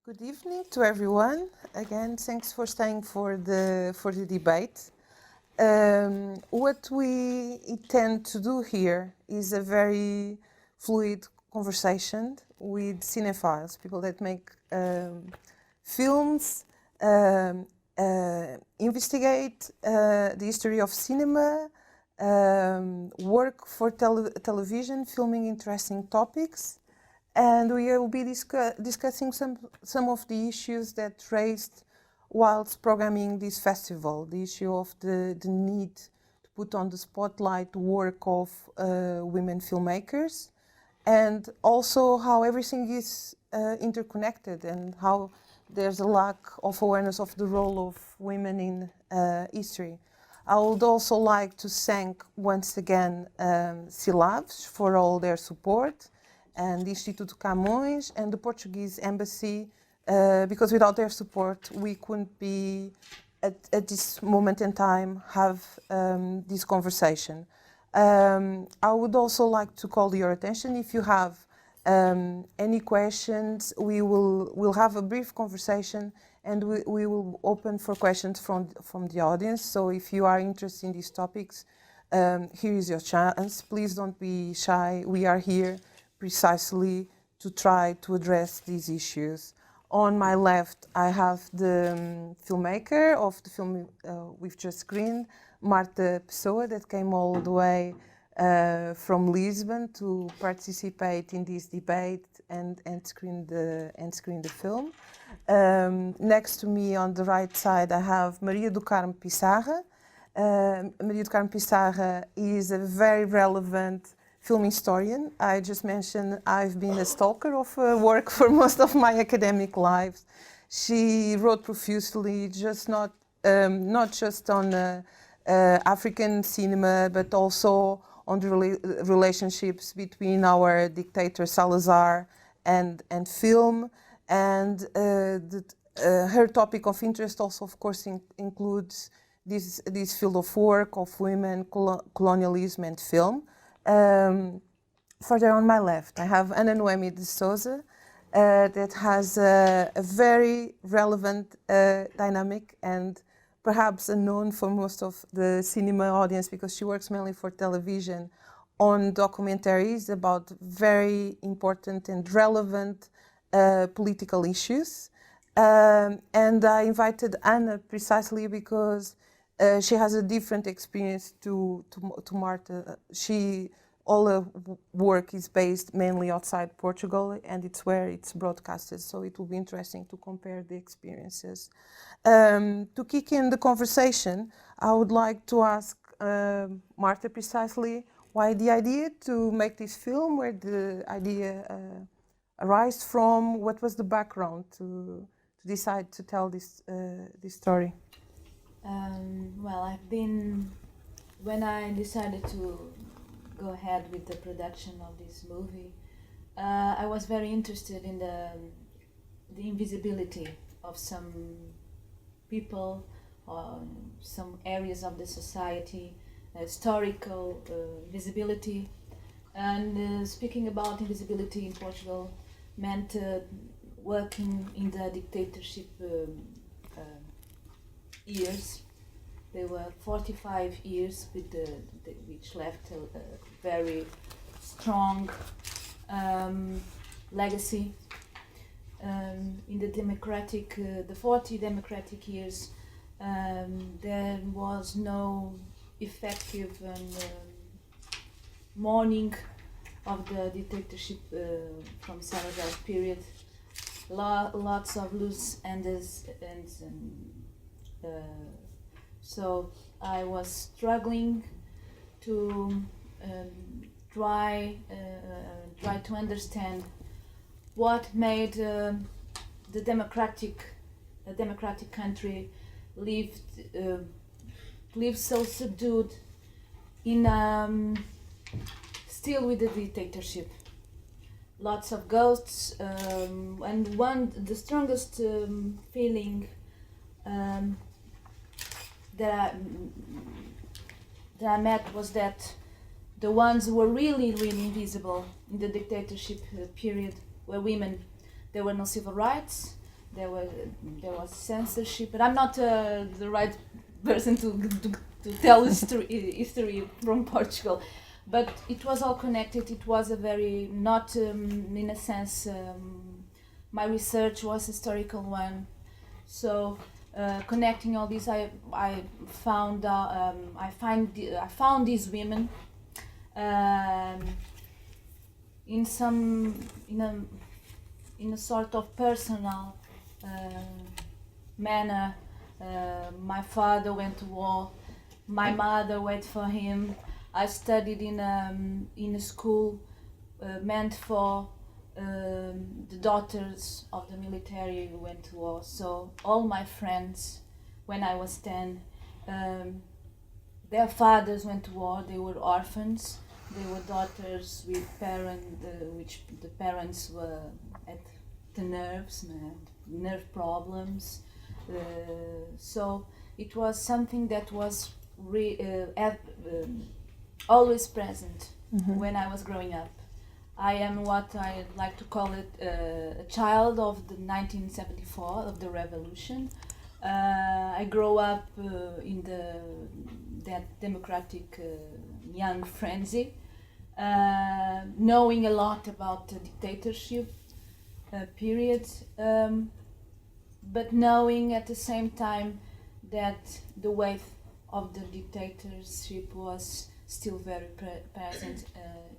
Good evening to everyone. Again, thanks for staying for the debate. What we intend to do here is a very fluid conversation with cinephiles, people that make films, investigate the history of cinema, work for television, filming interesting topics. And we will be discussing some of the issues that raised whilst programming this festival, the issue of the need to put on the spotlight the work of women filmmakers, and also how everything is interconnected and how there's a lack of awareness of the role of women in history. I would also like to thank once again Silabs for all their support, and the Instituto Camões and the Portuguese embassy, because without their support we couldn't be at this moment in time have this conversation. I would also like to call your attention, if you have any questions, we'll have a brief conversation and we will open for questions from the audience. So if you are interested in these topics, here is your chance. Please don't be shy. We are here precisely to try to address these issues. On my left, I have the filmmaker of the film we've just screened, Marta Pessoa, that came all the way from Lisbon to participate in this debate and screen the film. Next to me on the right side, I have Maria do Carmo Piçarra. Maria do Carmo Piçarra is a very relevant film historian. I just mentioned I've been a stalker of her work for most of my academic life. She wrote profusely, just not just on African cinema, but also on the relationships between our dictator Salazar and film. And her topic of interest also, of course, includes this field of work of women, colonialism, and film. Further on my left, I have Ana Naomi de Sousa, that has a very relevant dynamic and perhaps unknown for most of the cinema audience, because she works mainly for television on documentaries about very important and relevant political issues. And I invited Ana precisely because she has a different experience to Marta. All her work is based mainly outside Portugal, and it's where it's broadcasted, so it will be interesting to compare the experiences. To kick in the conversation, I would like to ask Marta precisely why the idea to make this film, where the idea arise from, what was the background to decide to tell this story? Well, when I decided to go ahead with the production of this movie, I was very interested in the invisibility of some people, or some areas of the society, historical visibility. And speaking about invisibility in Portugal meant working in the dictatorship years. There were 45 years which left a very strong legacy. In the 40 democratic years, there was no effective mourning of the dictatorship from Salazar's period. Lots of loose ends, so I was struggling to try to understand what made the democratic country live so subdued in still with the dictatorship. Lots of ghosts, and the strongest feeling that I met was that the ones who were really invisible in the dictatorship period were women. There were no civil rights, there was censorship, but I'm not the right person to tell history from Portugal. But it was all connected. It was a very, not in a sense, my research was historical one. So connecting all these, I found these women in a sort of personal manner. My father went to war. My mother waited for him. I studied in a school meant for the daughters of the military who went to war. So all my friends, when I was 10, their fathers went to war. They were orphans. They were daughters with which the parents were at the nerves, nerve problems. So it was something that was always present when I was growing up. I am what I like to call it a child of the 1974, of the revolution. I grew up in that democratic young frenzy, knowing a lot about the dictatorship period, but knowing at the same time that the weight of the dictatorship was still very present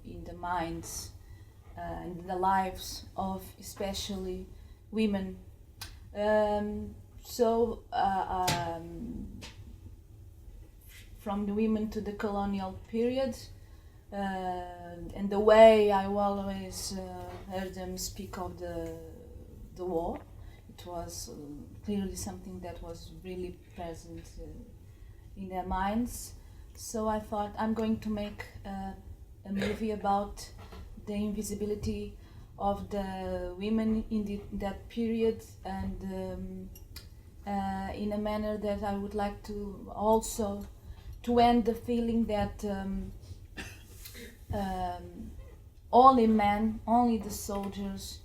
in the minds and the lives of especially women. From the women to the colonial period, and the way I always heard them speak of the war, it was clearly something that was really present in their minds. So I thought, I'm going to make a movie about the invisibility of the women in that period, and in a manner that I would like to also to end the feeling that only men, only the soldiers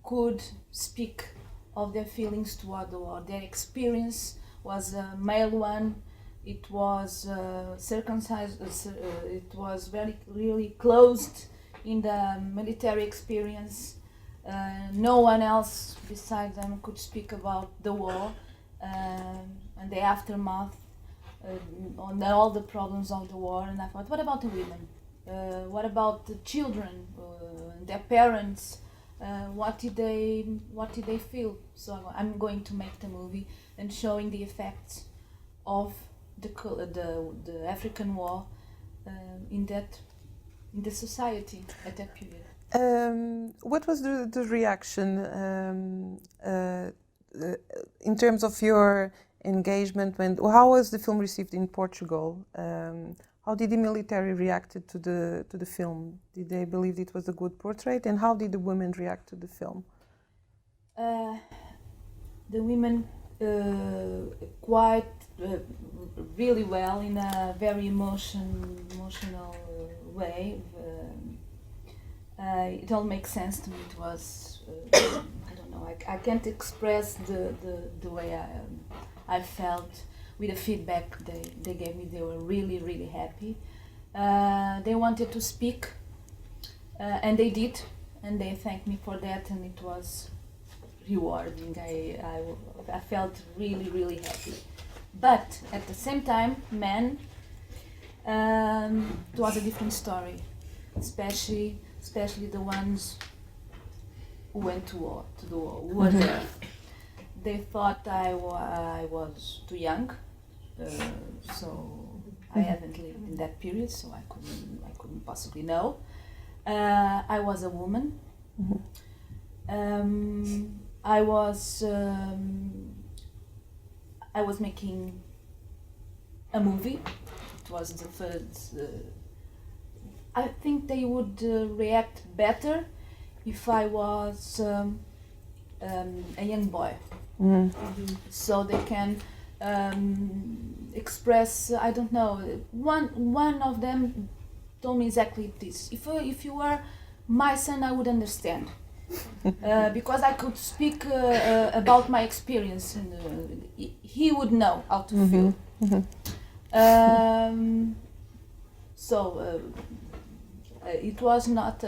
could speak of their feelings toward the war. Their experience was a male one. It was circumcised. It was very really closed in the military experience. No one else besides them could speak about the war and the aftermath on all the problems of the war. And I thought, what about the women? What about the children? Their parents? What did they feel? So I'm going to make the movie and showing the effects of the African war in the society at that period. What was the reaction in terms of your engagement? How was the film received in Portugal? How did the military react to the film? Did they believe it was a good portrait? And how did the women react to the film? The women quite really well, in a very emotional way. It all makes sense to me. It was I don't know. I can't express the way I felt with the feedback they gave me. They were really happy. They wanted to speak, and they did, and they thanked me for that, and it was rewarding. I felt really happy. But at the same time, men, it was a different story, especially the ones who went to war, who were there. They thought I was too young, so I haven't lived in that period, so I couldn't possibly know. I was a woman. I was making a movie. It was the first. I think they would react better if I was a young boy. So they can express. I don't know. One of them told me exactly this. If you were my son, I would understand. because I could speak about my experience, and he would know how to feel. So it was not.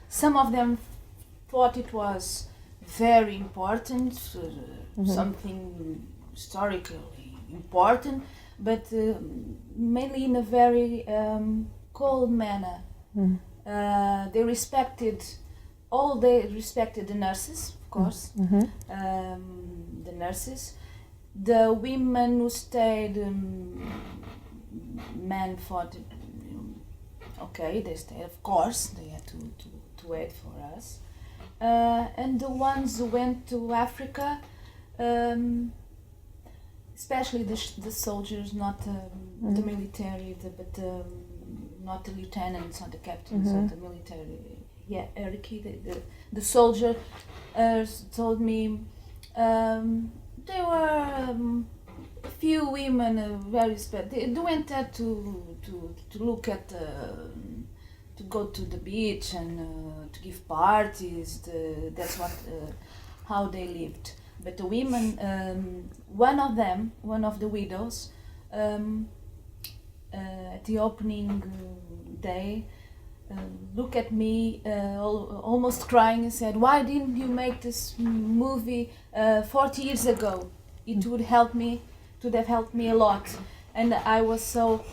Some of them thought it was very important, something historically important, but mainly in a very cold manner. They respected the nurses, of course, the nurses. The women who stayed, men thought, okay, they stayed, of course, they had to wait for us. And the ones who went to Africa, especially the soldiers, not the military, but not the lieutenants or the captains of the military hierarchy. The soldier told me there were a few women very special. They went there to look at, to go to the beach and to give parties. That's what how they lived. But the women, one of the widows, at the opening day, looked at me almost crying and said, "Why didn't you make this movie 40 years ago? It would have helped me a lot." And I was so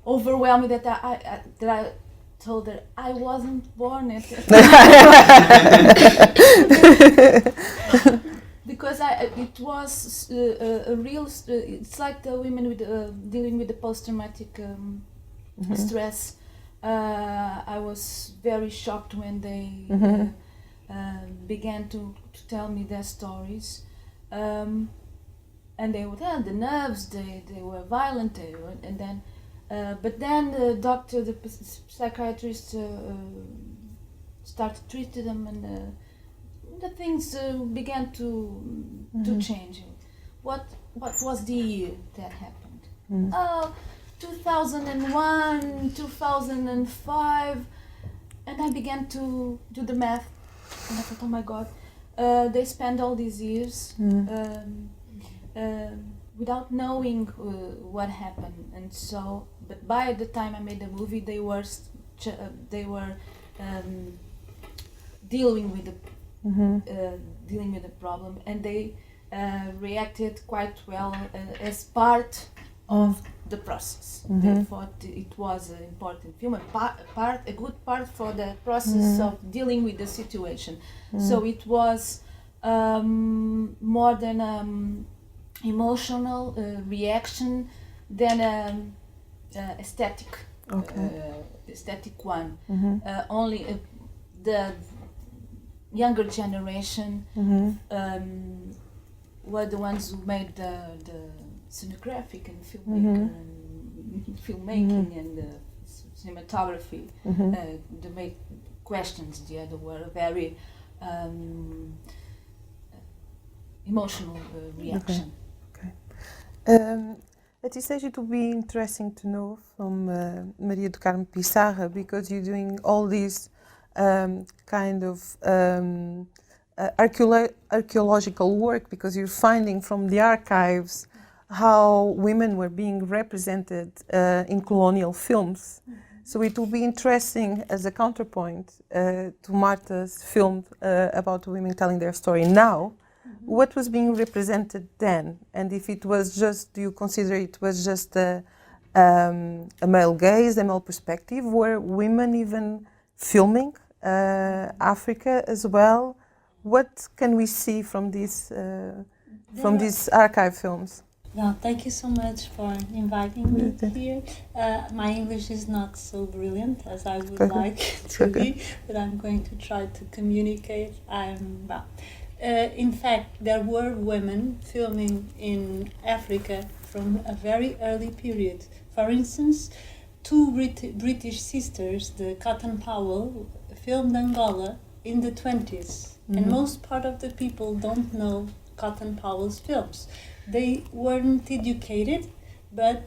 overwhelmed that I told her I wasn't born yet. Because it was a real. It's like the women with dealing with the post-traumatic stress. I was very shocked when they began to tell me their stories, and they would have the nerves. They were violent. But then the doctor, the psychiatrist, started treating them, and the things began to change. What was the year that happened? 2001, 2005, and I began to do the math, and I thought, oh my God, they spent all these years without knowing what happened, and so. But by the time I made the movie, they were dealing with the problem, and they reacted quite well as part of the process. They thought it was an important film, a good part for the process of dealing with the situation. So it was more than emotional reaction than aesthetic, aesthetic one. Only the younger generation were the ones who made the scenographic and filmmaking and cinematography. The make questions. The other were very emotional reaction. At this stage, it would be interesting to know from Maria do Carmo Piçarra, because you're doing all these kind of archaeological work, because you're finding from the archives how women were being represented in colonial films. So it will be interesting as a counterpoint to Marta's film about women telling their story now. What was being represented then, and if it was just, do you consider it was just a male gaze, a male perspective? Were women even filming Africa as well? What can we see from these archive films? Well, thank you so much for inviting me here. My English is not so brilliant as I would like to be, but I'm going to try to communicate. In fact, there were women filming in Africa from a very early period. For instance, two British sisters, the Cotton Powell, filmed Angola in the 20s. And most part of the people don't know Cotton Powell's films. They weren't educated. but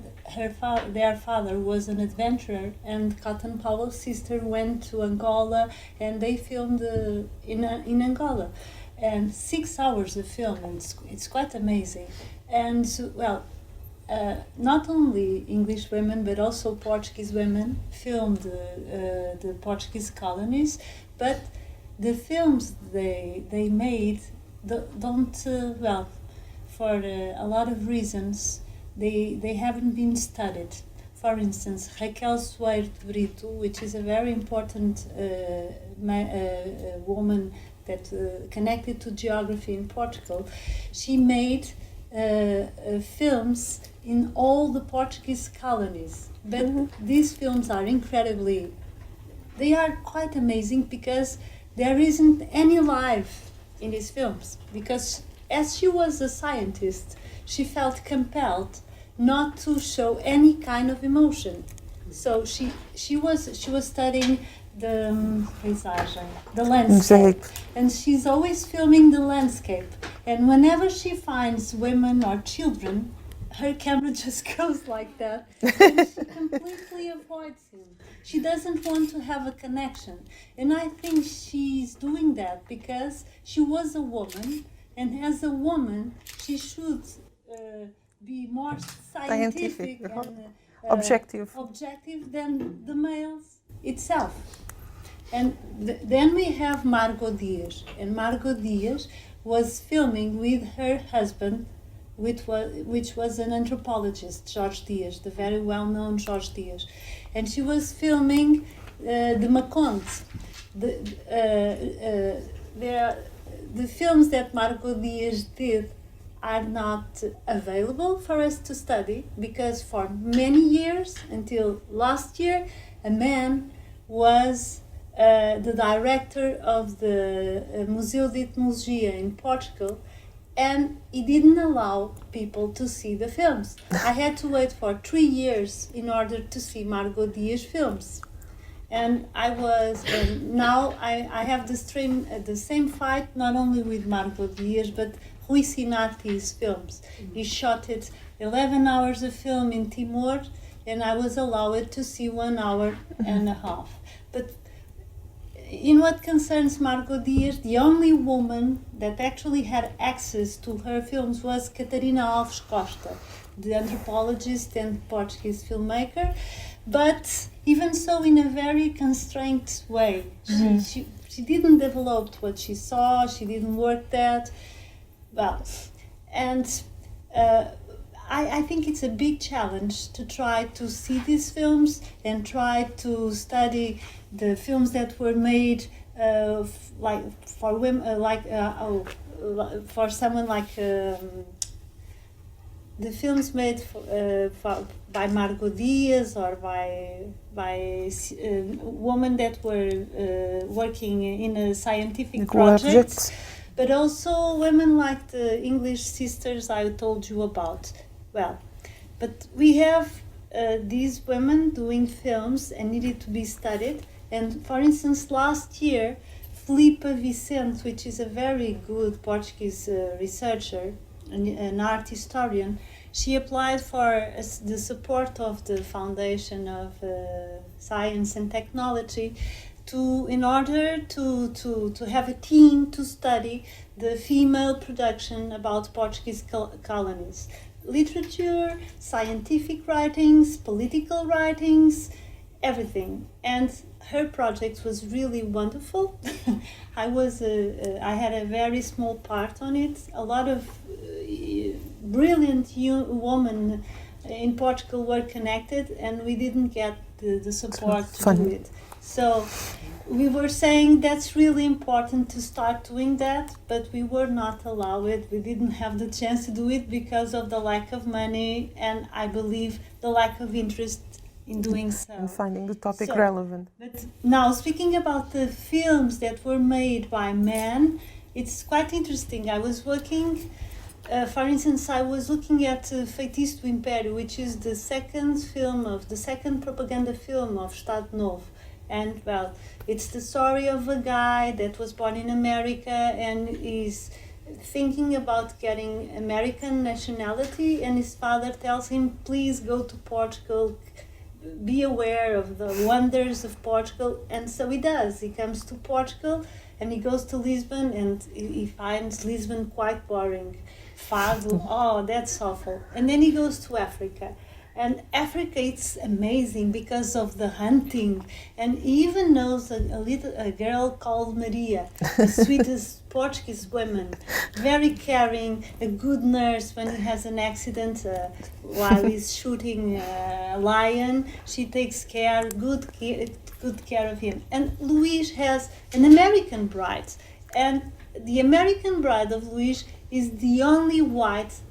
their father was an adventurer, and Cotton Powell's sister went to Angola, and they filmed in Angola, and 6 hours of film, and it's quite amazing. And well, not only English women but also Portuguese women filmed the Portuguese colonies, but the films they made don't well, for a lot of reasons they haven't been studied. For instance, Raquel Soares de Brito, which is a very important woman that connected to geography in Portugal, she made films in all the Portuguese colonies. But these films are they are quite amazing because there isn't any life in these films. Because as she was a scientist, she felt compelled not to show any kind of emotion. So she was studying the landscape, and she's always filming the landscape. And whenever she finds women or children, her camera just goes like that, and she completely avoids him. She doesn't want to have a connection, and I think she's doing that because she was a woman, and as a woman, she should be more scientific and objective than the males itself. And then we have Margot Dias, and Margot Dias was filming with her husband, which was an anthropologist, Jorge Dias, the very well-known Jorge Dias, and she was filming the Macontes. The films that Margot Dias did are not available for us to study because for many years, until last year, a man was the director of the Museu de Etnologia in Portugal, and he didn't allow people to see the films. I had to wait for 3 years in order to see Margot Dias films. And now I have the same fight, not only with Margot Dias, but Rui Sinati's films. He shot it 11 hours of film in Timor, and I was allowed to see 1 hour and a half. But in what concerns Margot Dias, the only woman that actually had access to her films was Catarina Alves Costa, the anthropologist and Portuguese filmmaker. But even so, in a very constrained way. She didn't develop what she saw, she didn't work that well. And I think it's a big challenge to try to see these films and try to study the films that were made like for women, for someone like the films made by Margot Dias or by women that were working in a scientific project, but also women like the English sisters I told you about. Well, but we have these women doing films and needed to be studied. And for instance, last year, Filipa Vicente, which is a very good Portuguese researcher, an art historian, she applied for the support of the Foundation of Science and Technology in order to have a team to study the female production about Portuguese colonies. Literature, scientific writings, political writings, everything. And her project was really wonderful. I had a very small part on it. A lot of brilliant women in Portugal were connected, and we didn't get the support to do it. So we were saying that's really important to start doing that, but we were not allowed. We didn't have the chance to do it because of the lack of money, and I believe the lack of interest in doing so. And finding the topic relevant. But now, speaking about the films that were made by men, it's quite interesting. I was working, for instance, I was looking at Feitiço do Império, which is the second propaganda film of Estado Novo. And well, it's the story of a guy that was born in America and is thinking about getting American nationality, and his father tells him, please go to Portugal, be aware of the wonders of Portugal. And so he does. He comes to Portugal and he goes to Lisbon, and he finds Lisbon quite boring. Fado, oh, that's awful. And then he goes to Africa. And Africa, it's amazing because of the hunting. And he even knows a girl called Maria, the sweetest Portuguese woman, very caring, a good nurse when he has an accident while he's shooting a lion. She takes good care of him. And Luís has an American bride. And the American bride of Luís is the only white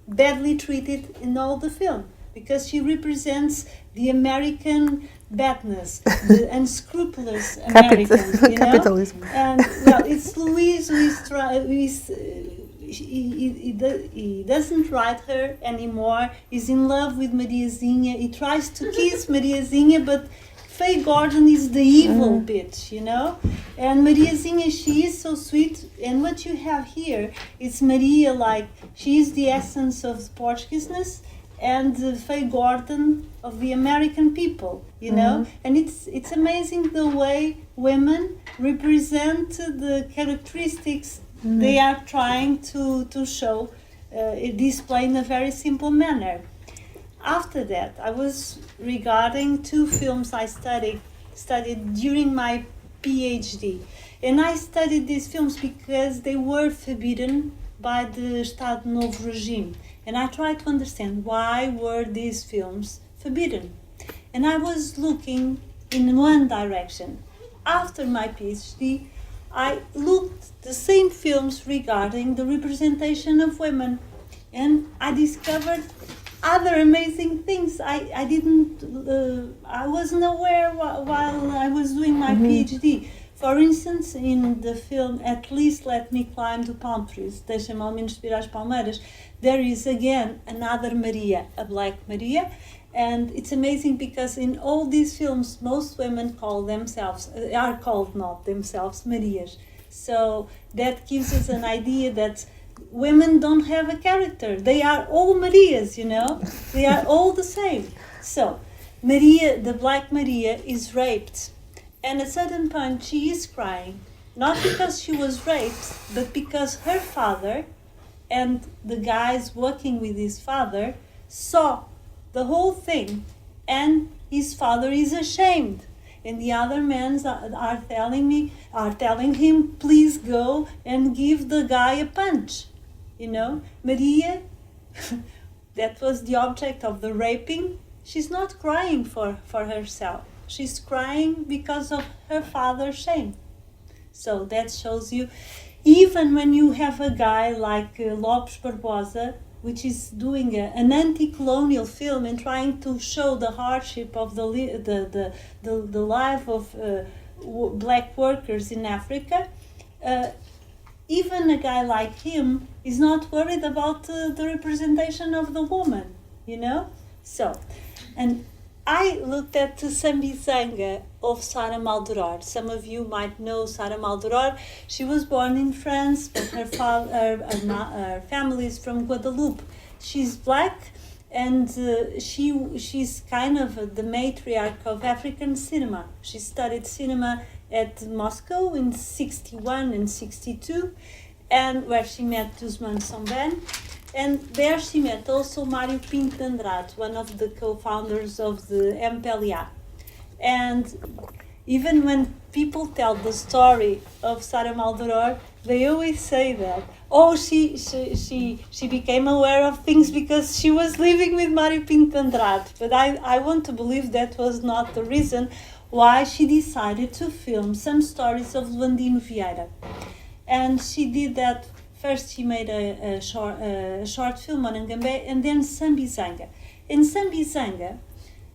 badly treated in all the film, because she represents the American badness, the unscrupulous Americans, you know? Capitalism. And well, it's Luís he doesn't write her anymore. He's in love with Mariazinha. He tries to kiss Mariazinha, but Faye Gordon is the evil bitch, you know? And Mariazinha, she is so sweet. And what you have here is Maria, like, she is the essence of Portugueseness, and Faye Gordon of the American people, you know? And it's amazing the way women represent the characteristics they are trying to show, display in a very simple manner. After that, I was regarding two films I studied during my PhD. And I studied these films because they were forbidden by the Estado Novo regime. And I tried to understand why were these films forbidden. And I was looking in one direction. After my PhD, I looked the same films regarding the representation of women. And I discovered other amazing things I wasn't aware while I was doing my PhD. For instance, in the film At Least Let Me Climb the Palm Trees, Deixa-me ao menos subir às palmeiras, there is again another Maria, a black Maria. And it's amazing because in all these films, most women are called not themselves Marias. So that gives us an idea that women don't have a character. They are all Marias, you know? They are all the same. So Maria, the black Maria, is raped. And at a certain point, she is crying, not because she was raped, but because her father and the guys working with his father saw the whole thing, and his father is ashamed. And the other men are telling him, please go and give the guy a punch. You know, Maria, that was the object of the raping. She's not crying for herself. She's crying because of her father's shame. So that shows you, even when you have a guy like Lopes Barbosa, which is doing an anti-colonial film and trying to show the hardship of the life of black workers in Africa, even a guy like him is not worried about the representation of the woman, you know? So, and I looked at the Sambizanga of Sara Maldoror. Some of you might know Sara Maldoror. She was born in France, but her family is from Guadeloupe. She's black, and she's kind of the matriarch of African cinema. She studied cinema at Moscow in 61 and 62, and where she met Guzmán Somben. And there she met also Mário Pinto de Andrade, one of the co-founders of the MPLA. And even when people tell the story of Sara Maldoror, they always say that, oh, she became aware of things because she was living with Mário Pinto de Andrade. But I want to believe that was not the reason why she decided to film some stories of Landino Vieira. And she did that. First, she made a short film on Ngambé, and then Sambizanga. And Sambizanga,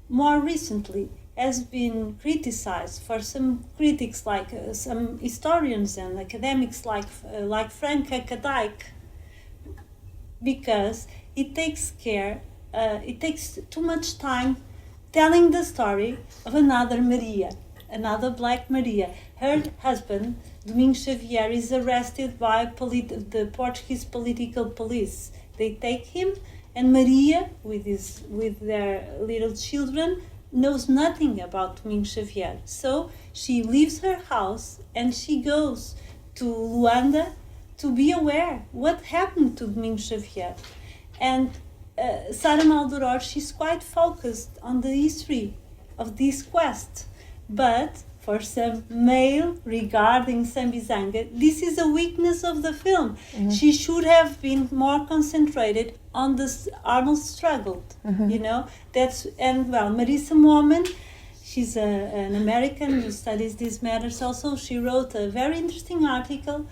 more recently, has been criticized for some critics, like some historians and academics like Frank Hakadijk, because it takes too much time telling the story of another Maria. another Black Maria. Her husband, Domingos Xavier, is arrested by the Portuguese political police. They take him, and Maria, with their little children, knows nothing about Domingos Xavier. So she leaves her house and she goes to Luanda to be aware what happened to Domingos Xavier. And Sara Maldoror, she's quite focused on the history of this quest. But for some male regarding Sambizanga, this is a weakness of the film. Mm-hmm. She should have been more concentrated on this Arnold struggle, you know. Marisa Moorman, she's an American who studies these matters also. She wrote a very interesting article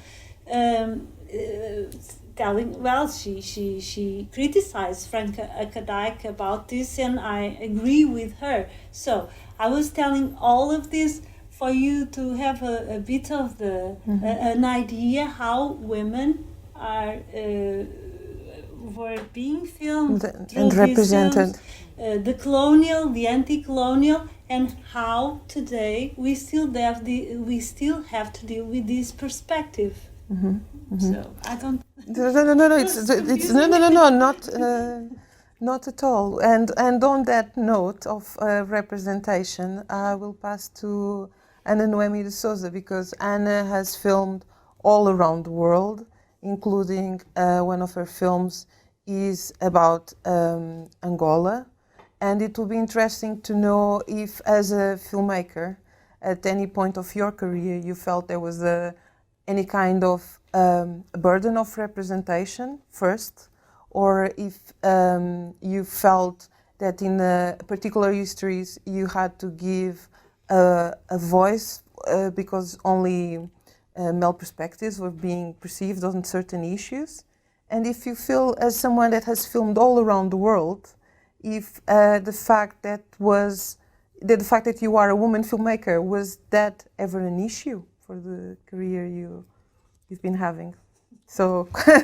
she criticized Frank Akadijk about this, and I agree with her. So I was telling all of this for you to have a bit of an idea how women are were being filmed and represented. Films, the colonial, the anti-colonial, and how today we still have to deal with this perspective. Mm-hmm. Mm-hmm. So I don't. No. It's not at all. And on that note of representation, I will pass to Ana Naomi de Sousa, because Ana has filmed all around the world, including one of her films is about Angola, and it will be interesting to know if, as a filmmaker, at any point of your career, you felt there was any kind of burden of representation first, or if you felt that in particular histories you had to give a voice because only male perspectives were being perceived on certain issues, and if you feel, as someone that has filmed all around the world, if the fact that you are a woman filmmaker, was that ever an issue for the career you've been having? So I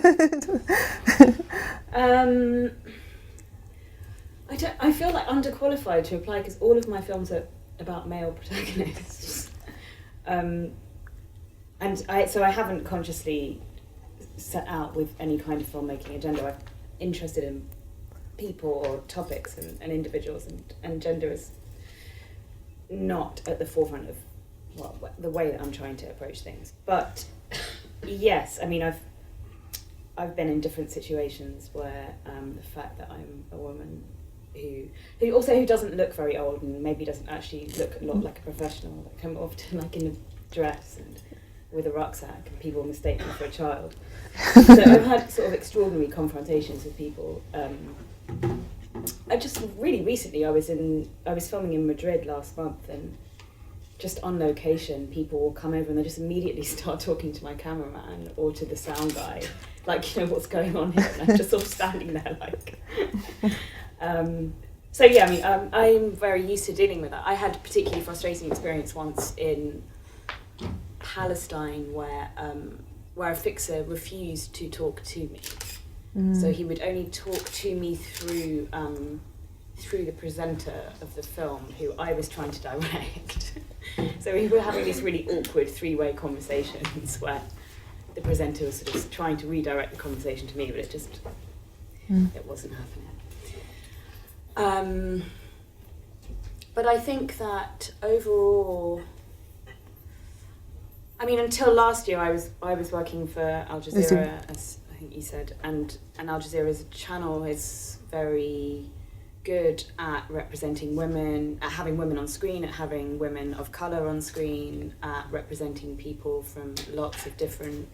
feel like underqualified to apply because all of my films are about male protagonists, and I haven't consciously set out with any kind of filmmaking agenda. I'm interested in people or topics and individuals, and gender is not at the forefront of the way that I'm trying to approach things. But yes, I mean I've been in different situations where the fact that I'm a woman who doesn't look very old and maybe doesn't actually look a lot like a professional, like I'm often like in a dress and with a rucksack, and people mistake me for a child. So I've had sort of extraordinary confrontations with people. I just really recently I was filming in Madrid last month, and just on location, people will come over and they just immediately start talking to my cameraman or to the sound guy, like, you know, what's going on here, and I'm just sort of standing there like. So yeah, I mean, I'm very used to dealing with that. I had a particularly frustrating experience once in Palestine where a fixer refused to talk to me. So he would only talk to me through the presenter of the film, who I was trying to direct. So we were having these really awkward three-way conversations where the presenter was sort of trying to redirect the conversation to me, but it just it wasn't happening. But I think that overall, I mean, until last year, I was working for Al Jazeera, as I think you said, and Al Jazeera as a channel is very good at representing women, at having women on screen, at having women of colour on screen, at representing people from lots of different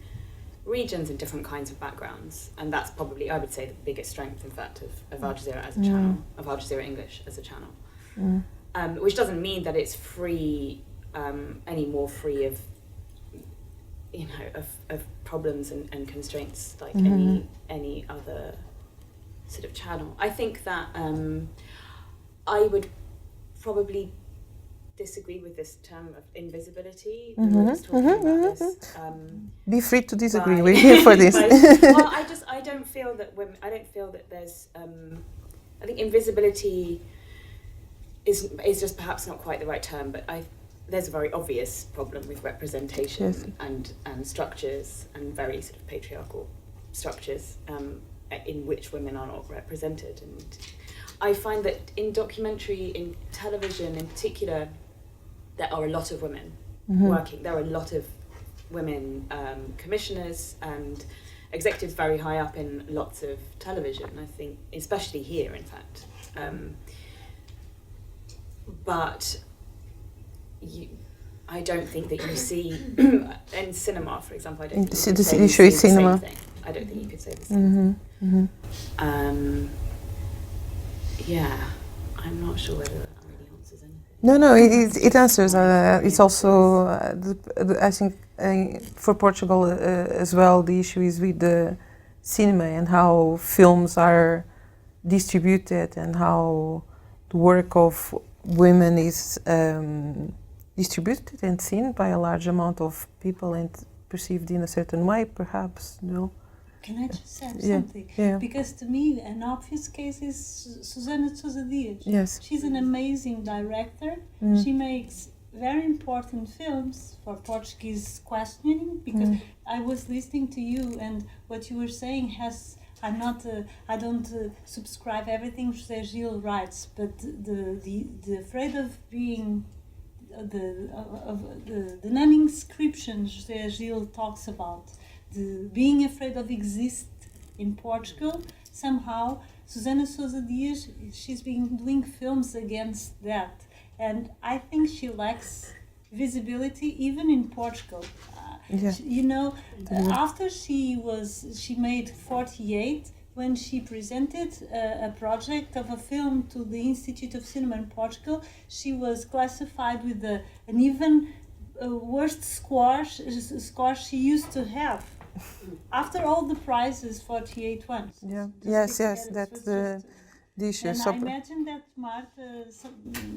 regions and different kinds of backgrounds. And that's probably, I would say, the biggest strength, in fact, of Al Jazeera as a channel, of Al Jazeera English as a channel. Which doesn't mean that it's free, any more free of, you know, of problems and constraints like any other sort of channel. I think that I would probably disagree with this term of invisibility. We were just talking about this. Be free to disagree. We're here for this. Well, I don't feel that women. I don't feel that there's. I think invisibility is just perhaps not quite the right term, but there's a very obvious problem with representation Yes. and structures and very sort of patriarchal structures in which women are not represented. And I find that in documentary, in television in particular, there are a lot of women working. There are a lot of women commissioners and executives very high up in lots of television, I think, especially here, in fact. But I don't think that you see in cinema, for example. I don't think you could say the same thing. I don't think you could say the same thing. Yeah, I'm not sure whether that really answers anything. No, it answers. It's also, I think, for Portugal as well, the issue is with the cinema and how films are distributed and how the work of women is distributed and seen by a large amount of people and perceived in a certain way, perhaps. No. Can I just say Yeah, something? yeah. Because to me, an obvious case is Susana de Sousa Dias. Yes. She's an amazing director. She makes very important films for Portuguese questioning, because I was listening to you and what you were saying has, I don't subscribe everything José Gil writes, but the afraid of being, the non-inscription José Gil talks about, the being afraid of exist in Portugal, somehow Susana Sousa Dias, she's been doing films against that, and I think she lacks visibility even in Portugal. After she made 48, when she presented a project of a film to the Institute of Cinema in Portugal, she was classified with an even worst score she used to have. After all the prizes, 48 ones. Yeah. Yes. That's the issue. And I imagine that, Marta,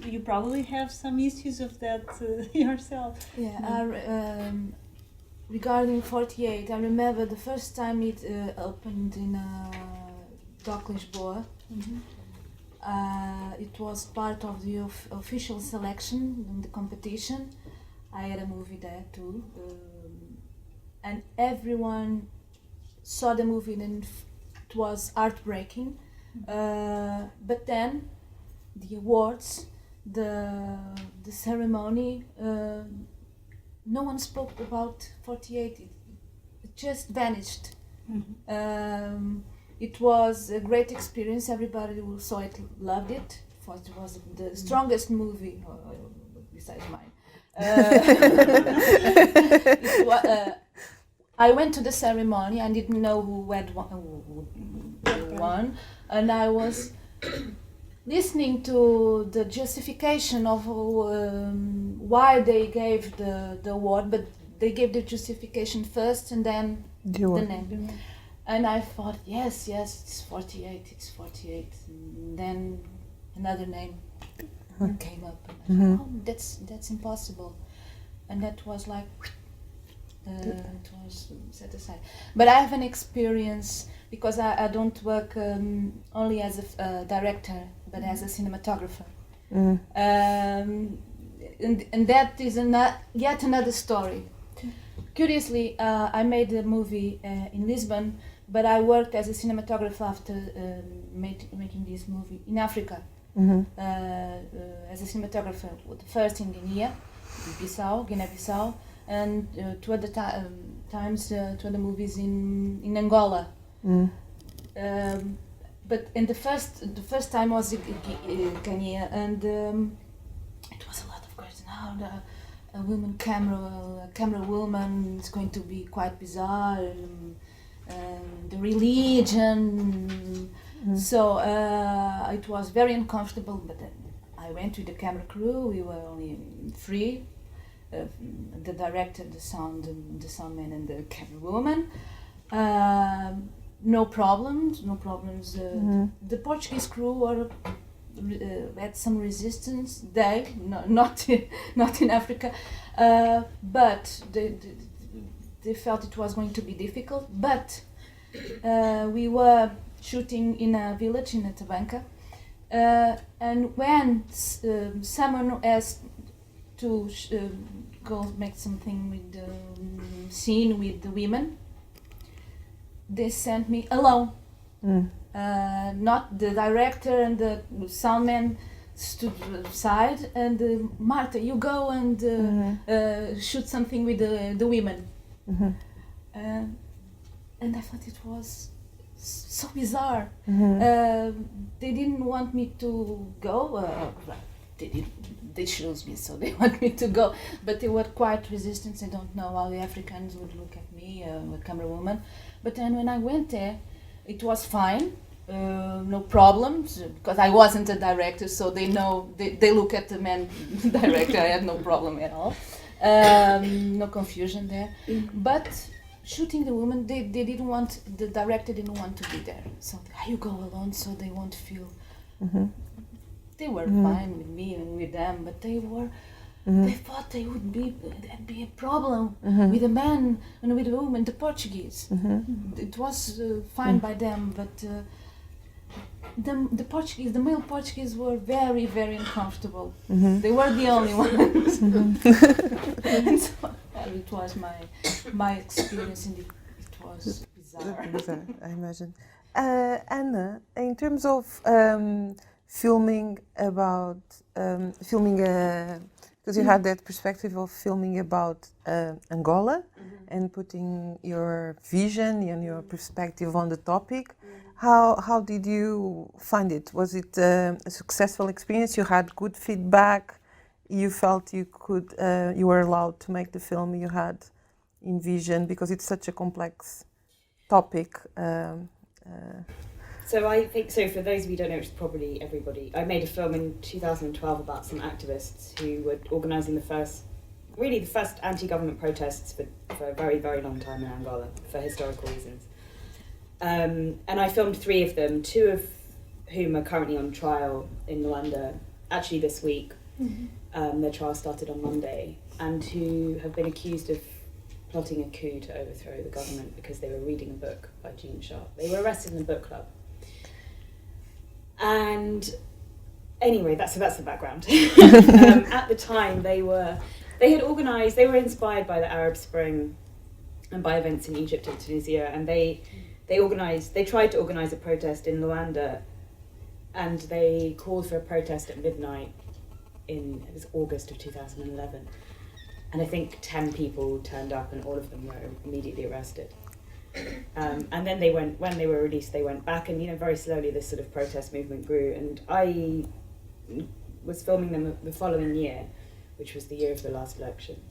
you probably have some issues of that yourself. Yeah. Regarding 48, I remember the first time it opened in Doc Lisboa. It was part of the official selection in the competition. I had a movie there too. And everyone saw the movie and it was heartbreaking. But then the awards, the ceremony, no one spoke about 48. It just vanished. It was a great experience. Everybody who saw it loved it. It was the strongest movie besides mine. I went to the ceremony. I didn't know who had won, and I was listening to the justification of why they gave the award, but they gave the justification first and then the name. And I thought, yes, it's 48, it's 48. And then another name came up, and I thought, that's impossible. And that was like, it was set aside. But I have an experience, because I don't work only as a director, but as a cinematographer. And that is yet another story. Curiously, I made a movie in Lisbon, but I worked as a cinematographer after making this movie in Africa. As a cinematographer, first in Guinea-Bissau, and two other times, two other movies in Angola. But in the first time was Kenya, and it was a lot of questions. Now a woman camera woman is going to be quite bizarre. The religion. So it was very uncomfortable. But then I went with the camera crew. We were only three. The director, the soundman, and the camera woman. No problems. The Portuguese crew had some resistance. Not in Africa, but they felt it was going to be difficult. But we were shooting in a village in Tabanca, and when someone asked to go make something with the scene with the women, they sent me alone. Not the director and the soundman stood aside, and Marta, you go and shoot something with the women. And I thought it was so bizarre. They didn't want me to go. They chose me, so they want me to go. But they were quite resistant. I don't know how the Africans would look at me, a camera woman. But then when I went there, it was fine. No problems, because I wasn't a director, so they know, they look at the man director. I had no problem at all. No confusion there. But shooting the woman, they didn't want, the director didn't want to be there. So you go alone, so they won't feel. They were fine with me and with them, but they were. They thought there'd be a problem with a man and with a woman, the Portuguese. It was fine by them, but the Portuguese, the male Portuguese, were very, very uncomfortable. They were the only ones. And so it was my experience, and it was bizarre. I imagine. Anna, in terms of filming about because you had that perspective of filming about Angola and putting your vision and your perspective on the topic. How did you find it? Was it a successful experience? You had good feedback? You felt you could, you were allowed to make the film you had envisioned, because it's such a complex topic. So I think, so for those of you who don't know, which is probably everybody, I made a film in 2012 about some activists who were organising the first anti-government protests for a very, very long time in Angola, for historical reasons. And I filmed 3 of them, 2 of whom are currently on trial in Luanda, actually this week. Their trial started on Monday, and who have been accused of plotting a coup to overthrow the government because they were reading a book by Gene Sharp. They were arrested in a book club. And anyway, that's the background. At the time, they were inspired by the Arab Spring and by events in Egypt and Tunisia, and they tried to organise a protest in Luanda, and they called for a protest at midnight it was August of 2011. And I think 10 people turned up, and all of them were immediately arrested. And then when they were released, they went back, and very slowly this sort of protest movement grew. And I was filming them the following year, which was the year of the last elections.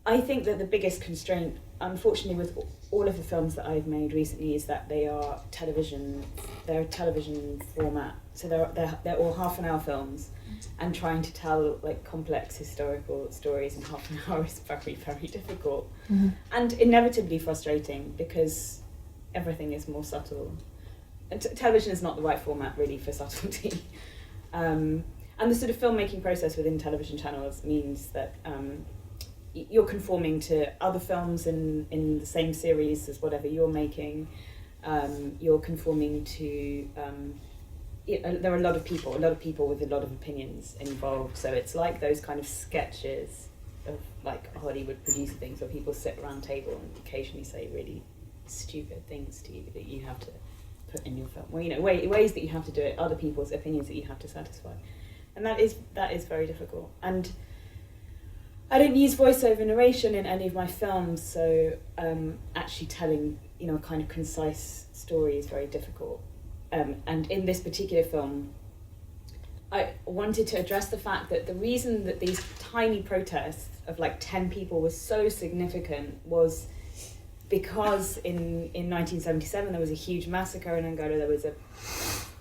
I think that the biggest constraint, unfortunately, with all of the films that I've made recently, is that they are television. They're a television format, so they're all half-an-hour films, and trying to tell complex historical stories in half an hour is very, very difficult, and inevitably frustrating, because everything is more subtle. And television is not the right format really for subtlety. And the sort of filmmaking process within television channels means that you're conforming to other films in the same series as whatever you're making. You're conforming to there are a lot of people with a lot of opinions involved. So it's like those kind of sketches of Hollywood producer things where people sit around a table and occasionally say really stupid things to you that you have to put in your film. Well, ways that you have to do it, other people's opinions that you have to satisfy, and that is very difficult. And I don't use voiceover narration in any of my films, so actually telling a kind of concise story is very difficult. And in this particular film, I wanted to address the fact that the reason that these tiny protests of 10 people was so significant was because in 1977 there was a huge massacre in Angola. There was a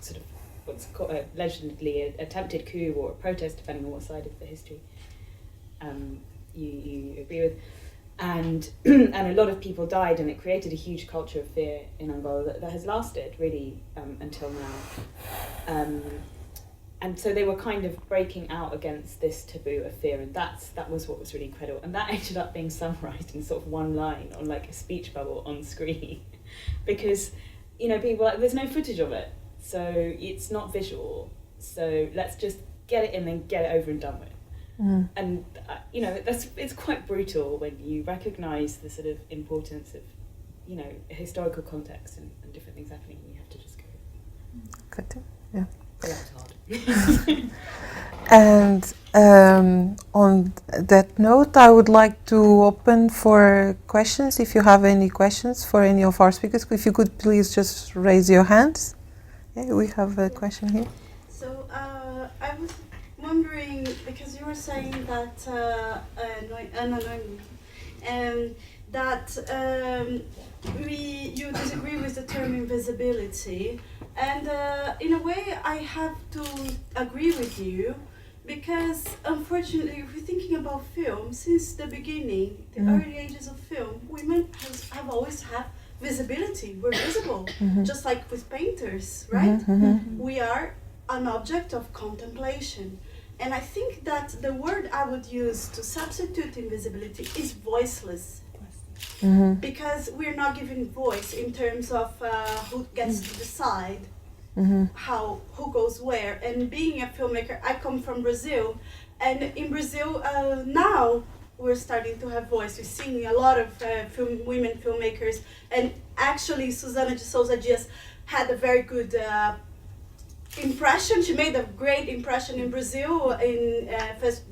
sort of what's called allegedly an attempted coup or a protest, depending on what side of the history you agree with, and a lot of people died, and it created a huge culture of fear in Angola that has lasted really until now. And so they were kind of breaking out against this taboo of fear, and that was what was really incredible. And that ended up being summarised in sort of one line on a speech bubble on screen, because people there's no footage of it, so it's not visual. So let's just get it in and get it over and done with. And it's quite brutal when you recognise the sort of importance of, historical context and different things happening. You have to just go. Good. Yeah. Yeah, it's hard. And on that note, I would like to open for questions. If you have any questions for any of our speakers, if you could please just raise your hands. Yeah, we have a question here. So I was wondering, because you were saying that Ana Naomi, that you disagree with the term invisibility, and in a way I have to agree with you, because unfortunately, if we're thinking about film, since the beginning, the early ages of film, women have always had visibility. We're visible, just like with painters, right? We are an object of contemplation. And I think that the word I would use to substitute invisibility is voiceless. Because we're not giving voice in terms of who gets to decide who goes where. And being a filmmaker, I come from Brazil, and in Brazil now we're starting to have voice. We're seeing a lot of women filmmakers, and actually Susana de Sousa just had a very good impression. She made a great impression in Brazil in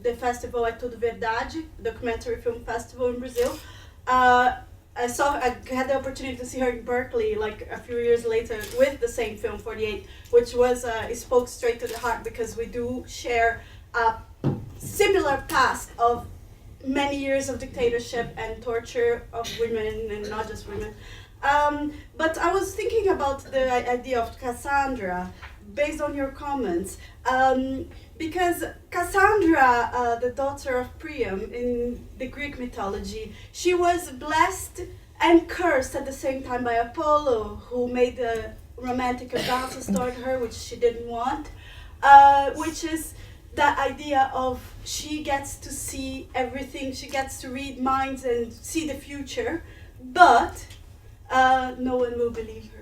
the festival at Tudo Verdade, documentary film festival in Brazil. I had the opportunity to see her in Berkeley like a few years later with the same film 48, which was it spoke straight to the heart, because we do share a similar past of many years of dictatorship and torture of women, and not just women. But I was thinking about the idea of Cassandra based on your comments, because Cassandra, the daughter of Priam in the Greek mythology, she was blessed and cursed at the same time by Apollo, who made the romantic advances toward her, which she didn't want, which is that idea of she gets to see everything, she gets to read minds and see the future, but no one will believe her.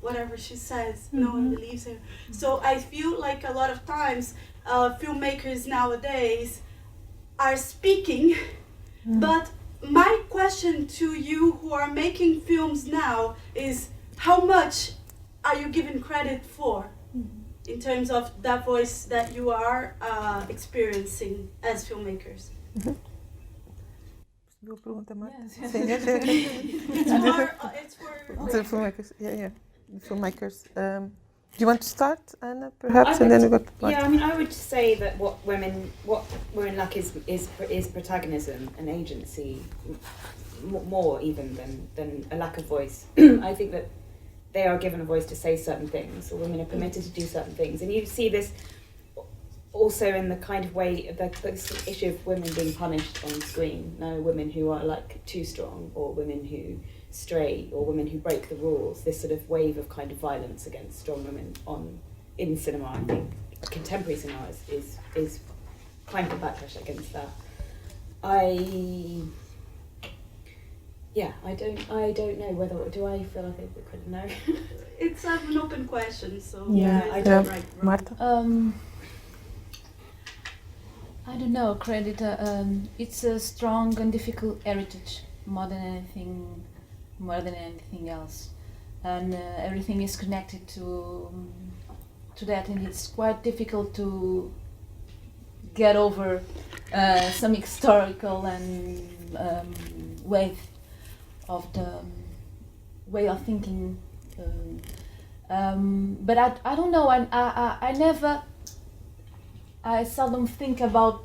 Whatever she says, no one believes her. So I feel like a lot of times filmmakers nowadays are speaking, but my question to you who are making films now is, how much are you given credit for in terms of that voice that you are experiencing as filmmakers? Boa pergunta, Marta. Yes. Sim, It's for the filmmakers. Yeah. The filmmakers. Do you want to start, Anna, perhaps, and then we got to Marta? Yeah, I mean, I would say that what women lack is protagonism and agency, more even than a lack of voice. I think that they are given a voice to say certain things, or women are permitted to do certain things, and you see this also in the kind of way, the issue of women being punished on screen. No, women who are like too strong, or women who stray, or women who break the rules. This sort of wave of kind of violence against strong women in cinema, I think contemporary cinema is kind of a backlash against that. I don't know whether do I feel like I could know. It's an open question, so Yeah, I don't write. Marta. I don't know. Credit. It's a strong and difficult heritage more than anything else, and everything is connected to that, and it's quite difficult to get over some historical and wave of the way of thinking. But I don't know. I seldom think about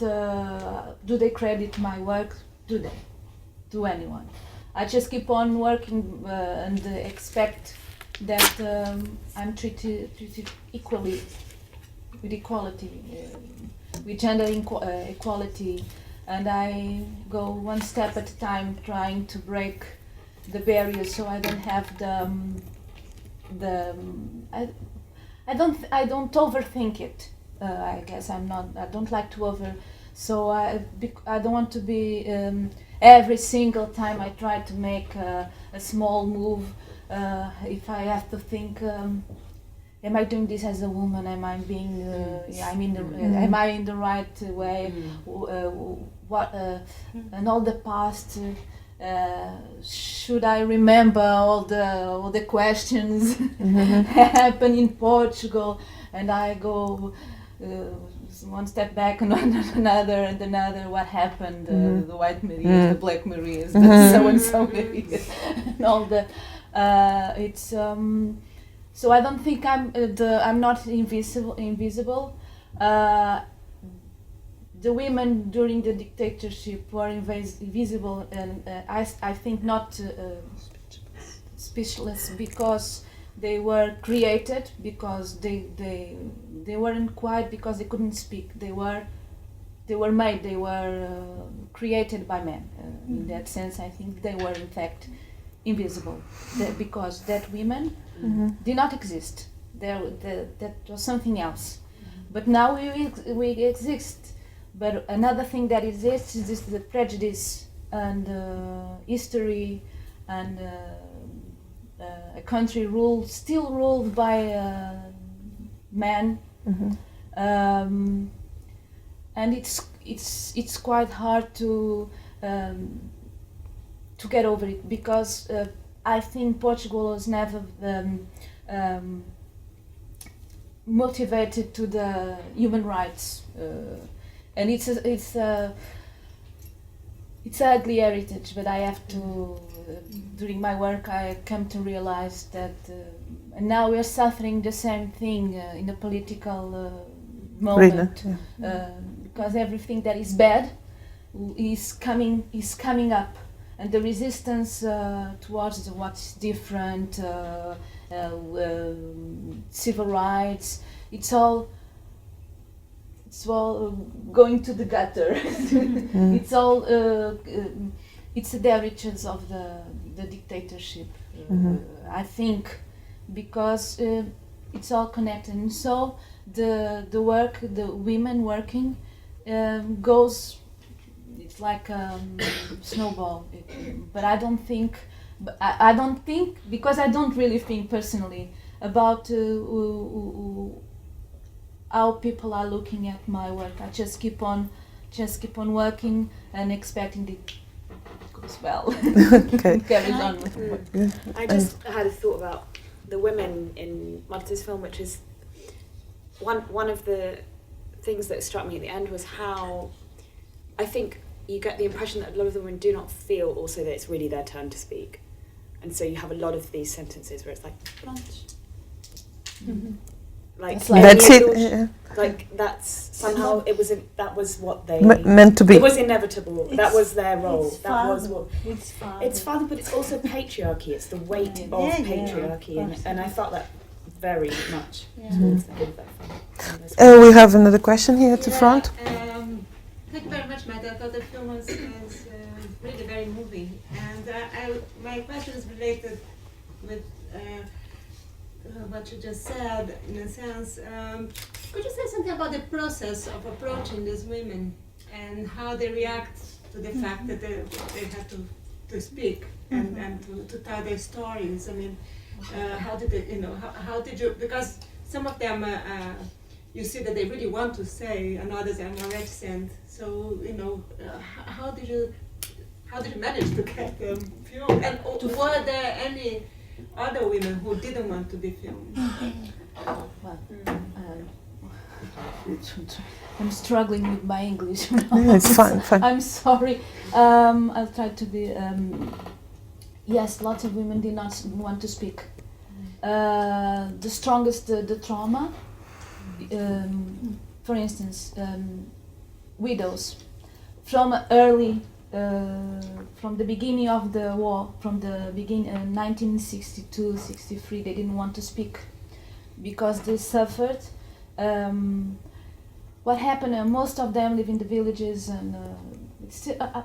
do they credit my work? Do they? To anyone? I just keep on working and expect that I'm treated equally, with equality, with gender equality, and I go one step at a time, trying to break the barriers, so I don't have I don't overthink it. I guess I don't like to so I don't want to be every single time I try to make a small move, if I have to think am I doing this as a woman? Am I being? Am I in the right way? And all the past. Should I remember all the questions happen in Portugal, and I go one step back and another. What happened? The white Marias, the black Marias, the so and so Marias, and all that. It's so I don't think I'm not invisible. The women during the dictatorship were invisible, and I think not speechless, because they were created, because they weren't quiet because they couldn't speak. They were made. They were created by men. In that sense, I think they were in fact invisible, because that women did not exist. That was something else. But now we exist. But another thing that exists is this, the prejudice and history and a country still ruled by men, and it's quite hard to get over it, because I think Portugal was never motivated to the human rights. And it's ugly heritage, but I have to, during my work, I come to realize that, and now we're suffering the same thing in the political moment, because everything that is bad is coming up, and the resistance towards what's different, civil rights, it's all going to the gutter. It's all it's the heritage of the dictatorship. I think, because it's all connected, and so the work, the women working goes. It's like a snowball. But I don't think, because I don't really think personally about how people are looking at my work. I just keep on working and expecting it goes well. Okay. Carries on with the work. I just had a thought about the women in Marta's film, which is one of the things that struck me at the end was how I think you get the impression that a lot of the women do not feel also that it's really their turn to speak, and so you have a lot of these sentences where it's like blanche. Like that's it. Like that's somehow that was what they meant to be. It was inevitable. That was their role. That was what It's father, but it's also patriarchy. It's the weight of patriarchy, and I felt that very much towards the end of that film. We have another question here at the front. Thank you very much, Marta. I thought the film was really very moving, and my question is related with what you just said, in a sense. Could you say something about the process of approaching these women and how they react to the fact that they have to speak and to tell their stories? I mean, how did they, how did you, because some of them you see that they really want to say, and others are more reticent. So, how did you manage to get them filmed? And were there any other women who didn't want to be filmed? Well, I'm struggling with my English. It's fine. I'm sorry. I'll try to be. Yes, lots of women did not want to speak. The strongest, the trauma. For instance, widows. From early, from the beginning of the war, from the beginning 1962-63, they didn't want to speak because they suffered. What happened? Most of them live in the villages, and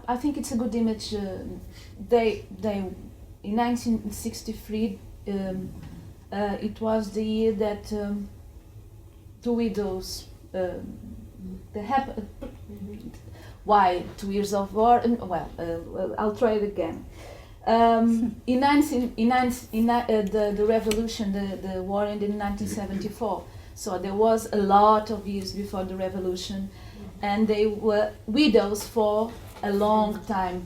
I think it's a good image. They in 1963, it was the year that two widows. Why 2 years of war? I'll try it again. The revolution, the war ended in 1974. So there was a lot of years before the revolution, and they were widows for a long time,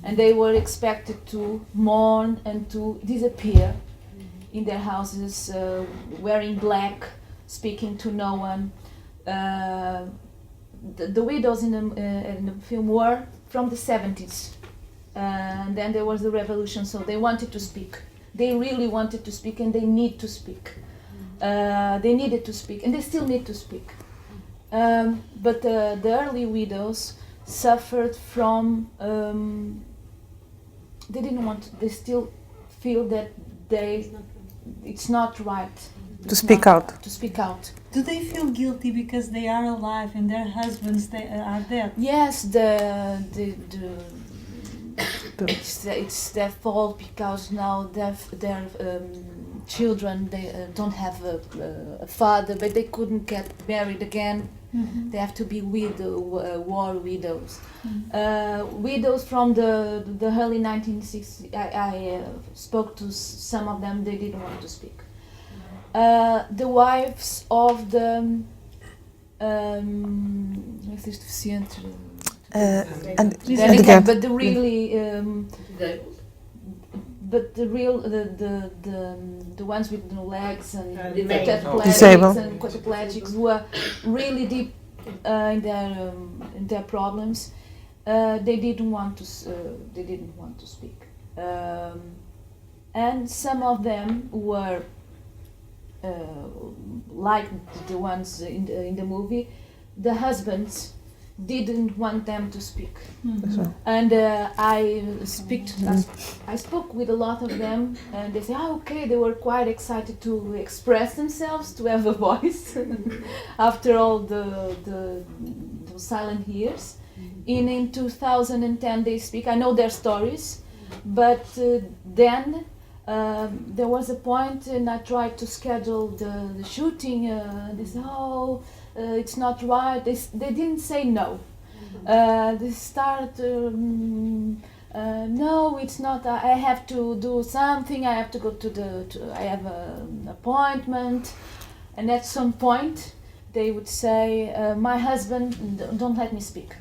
and they were expected to mourn and to disappear in their houses, wearing black, speaking to no one. The widows in the film were from the 70s, and then there was the revolution, so they wanted to speak. They really wanted to speak, and they need to speak. They needed to speak, and they still need to speak. But the early widows suffered from, they still feel that it's not right To speak out. To speak out. Do they feel guilty because they are alive and their husbands are dead? Yes, it's their fault because now their children, they don't have a father, but they couldn't get married again. Mm-hmm. They have to be war widows. Widows from the early 1960s. I spoke to some of them. They didn't want to speak. The wives of the but the really but the real the ones with no legs and quadriplegics were really deep in their problems. They didn't want to speak, and some of them were like the ones in the movie. The husbands didn't want them to speak, and I spoke with a lot of them, and they say, okay, they were quite excited to express themselves, to have a voice after all the silent years. In 2010 they speak. I know their stories, but then there was a point, and I tried to schedule the shooting. They said, it's not right. They didn't say no. They start, no, it's not. I have to do something. I have to go I have an appointment. And at some point, they would say, my husband, don't let me speak.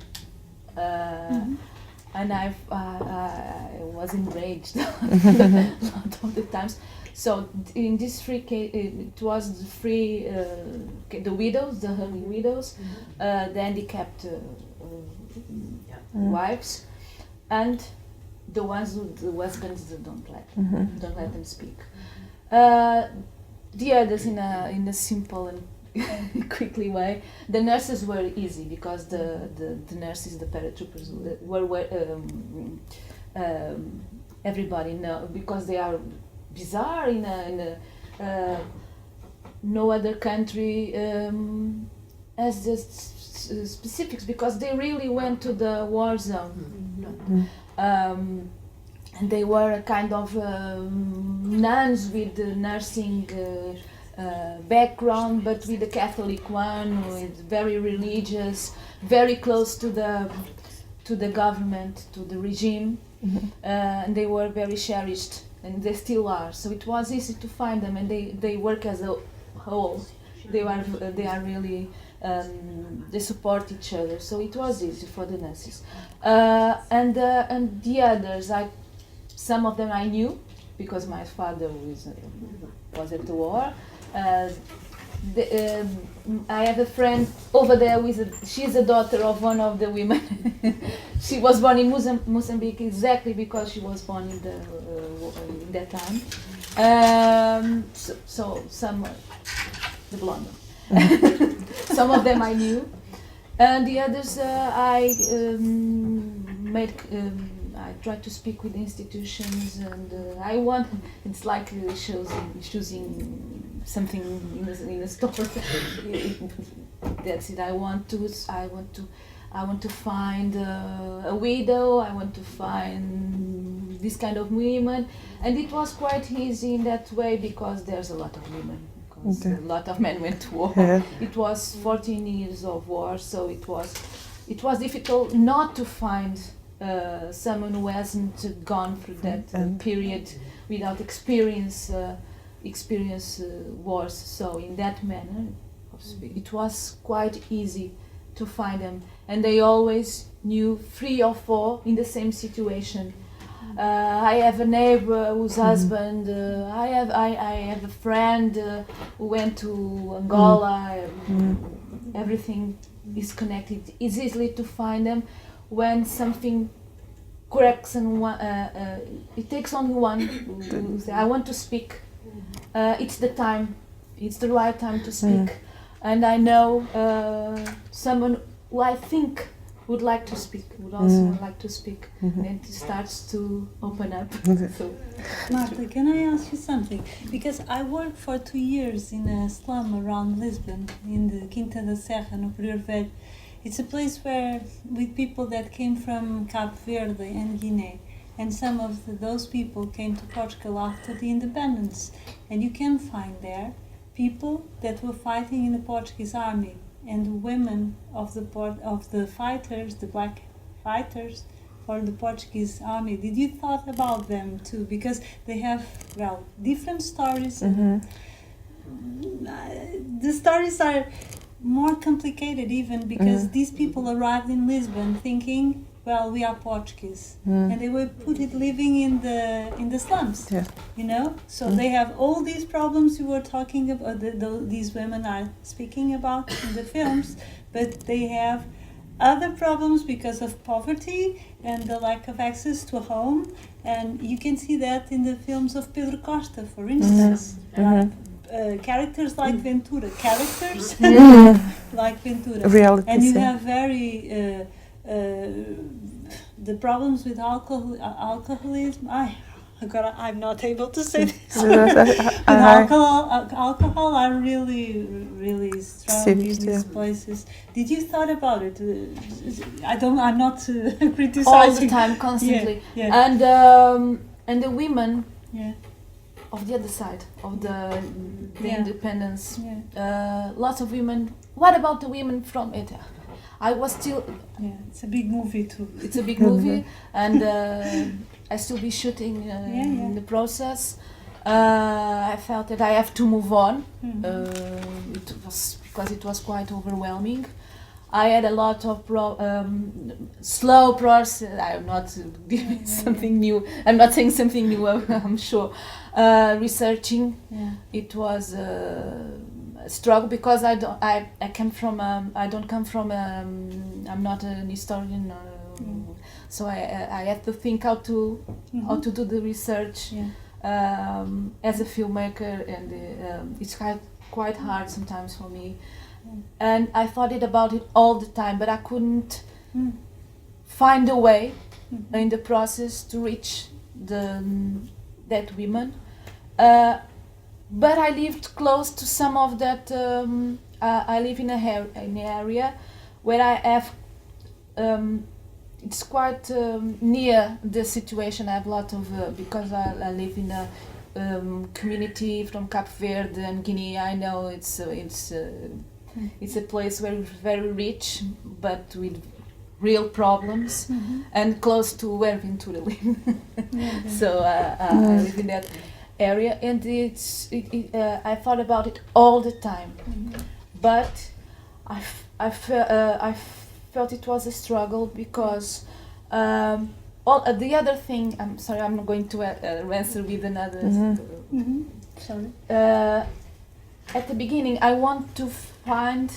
And I was enraged a lot of the times. So in this free case, it was the widows, the early widows, the handicapped wives, and the ones who the husbands don't let them speak. The others in a simple and quickly way. The nurses were easy because the nurses, the paratroopers were everybody know, because they are bizarre in a no other country has just specifics, because they really went to the war zone. And they were a kind of nuns with the nursing background, but with the Catholic one, with very religious, very close to the government, to the regime, and they were very cherished, and they still are. So it was easy to find them, and they work as a whole. They are really they support each other. So it was easy for the nurses, and the others. Some of them I knew because my father was at the war. I have a friend over there she's a daughter of one of the women. She was born in Mozambique exactly because she was born in that time. So some, the blonde one. Some of them I knew, and the others I tried to speak with institutions, and it's like choosing something in a store. That's it. I want to find a widow. I want to find this kind of women, and it was quite easy in that way because there's a lot of women. Because a lot of men went to war. Yeah. It was 14 years of war, so it was difficult not to find someone who hasn't gone through that period without experience wars. So in that manner, it was quite easy to find them, and they always knew 3 or 4 in the same situation. I have a neighbor whose husband. I have a friend who went to Angola. Everything is connected. It's easy to find them when something cracks and it takes only one who say, I want to speak. It's the time. It's the right time to speak. And I know someone who I think would like to speak, would also like to speak, and it starts to open up. So. Marta, can I ask you something? Because I worked for 2 years in a slum around Lisbon, in the Quinta da Serra, no Prior Velho. It's a place where, with people that came from Cabo Verde and Guinea, and some of those people came to Portugal after the independence. And you can find there people that were fighting in the Portuguese army, and women of the fighters, the black fighters for the Portuguese army. Did you thought about them too? Because they have, well, different stories. The stories are more complicated even because these people arrived in Lisbon thinking, well, we are Portuguese, and they were living in the slums, you know. So they have all these problems you were talking about. These women are speaking about in the films, but they have other problems because of poverty and the lack of access to a home, and you can see that in the films of Pedro Costa, for instance. Characters like Ventura, like Ventura, reality, and you have very. The problems with alcoholism. I'm not able to say this. Alcohol are really strong in these places. Did you thought about it? I'm not criticizing. All the time, constantly. And the women. Of the other side of the independence. Lots of women. What about the women from ETA? I was still. It's a big movie too. It's a big movie, and I still be shooting in the process. I felt that I have to move on. It was because it was quite overwhelming. I had a lot of slow process. I'm not giving something new. I'm not saying something new. I'm sure. Researching. It was. Struggle because I don't come from I'm not an historian so I had to think how to do the research as a filmmaker, and it's quite hard sometimes for me, and I thought about it all the time, but I couldn't find a way in the process to reach that women. But I lived close to some of that. I live in an area where I have. It's quite near the situation. I have a lot of because I live in a community from Cabo Verde and Guinea. I know it's a place where we're very rich, but with real problems, and close to where Ventura lives. So I live in that area, and I thought about it all the time, but I felt it was a struggle because the other thing. I'm sorry, I'm not going to answer with another. Sorry. At the beginning, I want to find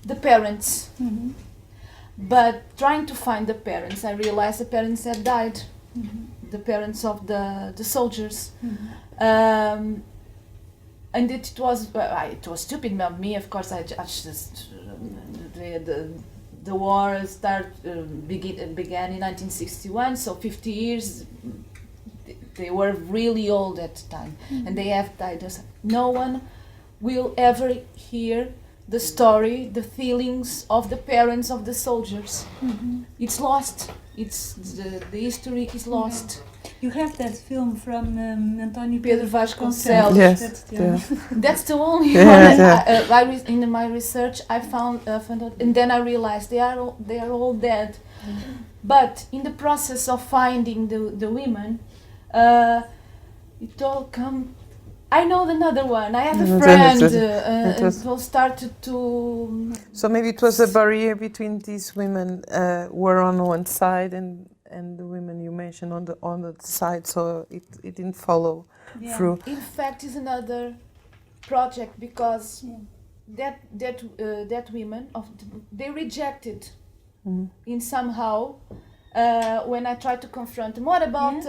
the parents, but trying to find the parents, I realized the parents had died. The parents of the soldiers, and it was stupid of me. Of course, I just the war began in 1961, so 50 years. They were really old at the time, and they have died. No one will ever hear the story, the feelings of the parents of the soldiers. It's lost. It's the history is lost. You have that film from António Pedro Vasconcelos. Yes, That's the yeah. That's the only Yeah, one. In my research, I found out, and then I realized they are all dead. But in the process of finding the women, it all come. I know another one. I have a friend, and it all started to. So maybe it was a barrier between these women were on one side and the women you mentioned on the side, so it didn't follow through. In fact, is another project because that women they rejected in somehow when I tried to confront them. What about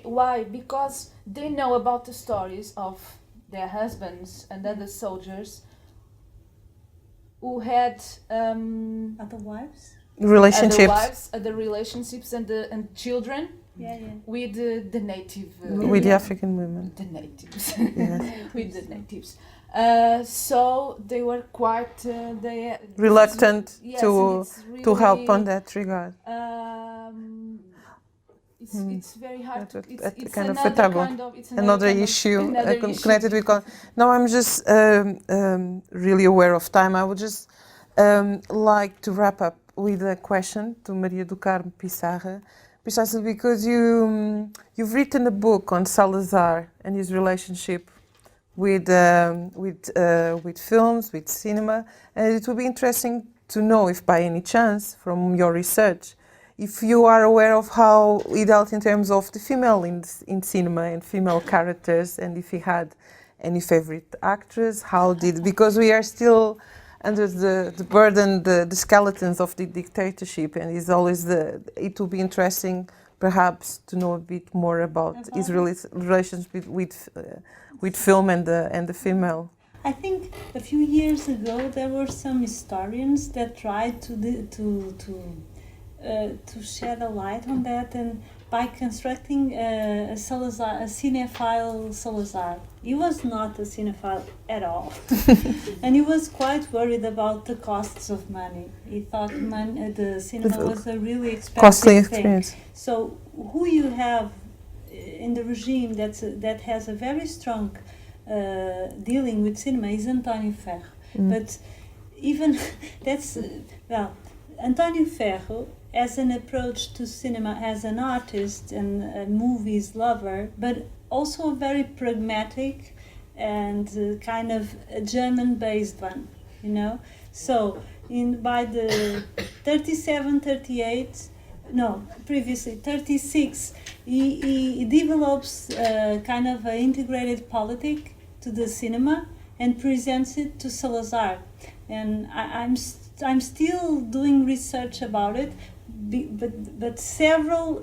why? Because they know about the stories of their husbands and other soldiers who had Other wives? Relationships. other wives, other relationships, and children Yeah. with the native With the African women. the natives Yes. with the natives. So they were quite Reluctant yes, to and it's to help really, on that regard. It's very hard to. It's kind of a another taboo. kind of. It's Another kind of- issue another connected with. Now I'm just really aware of time. I would just like to wrap up with a question to Maria do Carmo Piçarra, precisely because you've written a book on Salazar and his relationship with films, with cinema, and it would be interesting to know if, by any chance, from your research, if you are aware of how he dealt in terms of the female in cinema and female characters, and if he had any favorite actress, because we are still under the burden, the skeletons of the dictatorship, and it's always it will be interesting perhaps to know a bit more about his relationship with film and the female. I think a few years ago there were some historians that tried to shed a light on that, and by constructing a cinephile Salazar. He was not a cinephile at all, and he was quite worried about the costs of money. He thought the cinema was a really expensive Costly thing. experience. So who you have in the regime that has a very strong dealing with cinema is António Ferro. But even that's António Ferro as an approach to cinema as an artist and a movies lover, but also a very pragmatic and kind of a German-based one, you know. So by the 36, he develops kind of an integrated politic to the cinema and presents it to Salazar. And I'm still doing research about it, but several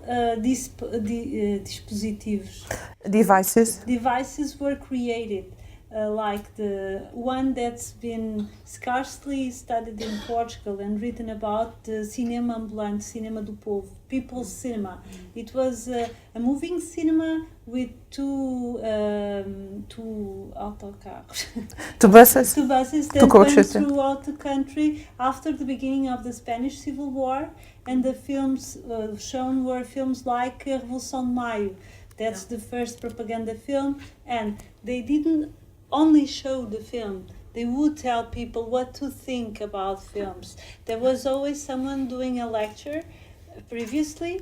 devices were created, like the one that's been scarcely studied in Portugal and written about, the cinema ambulante, cinema do povo, people's cinema. It was a moving cinema with two autocars. Two buses? Two buses Two that coaches, went yeah. throughout the country after the beginning of the Spanish Civil War, and the films shown were films like Revolução de Maio. That's the first propaganda film, and they didn't only show the film. They would tell people what to think about films. There was always someone doing a lecture previously,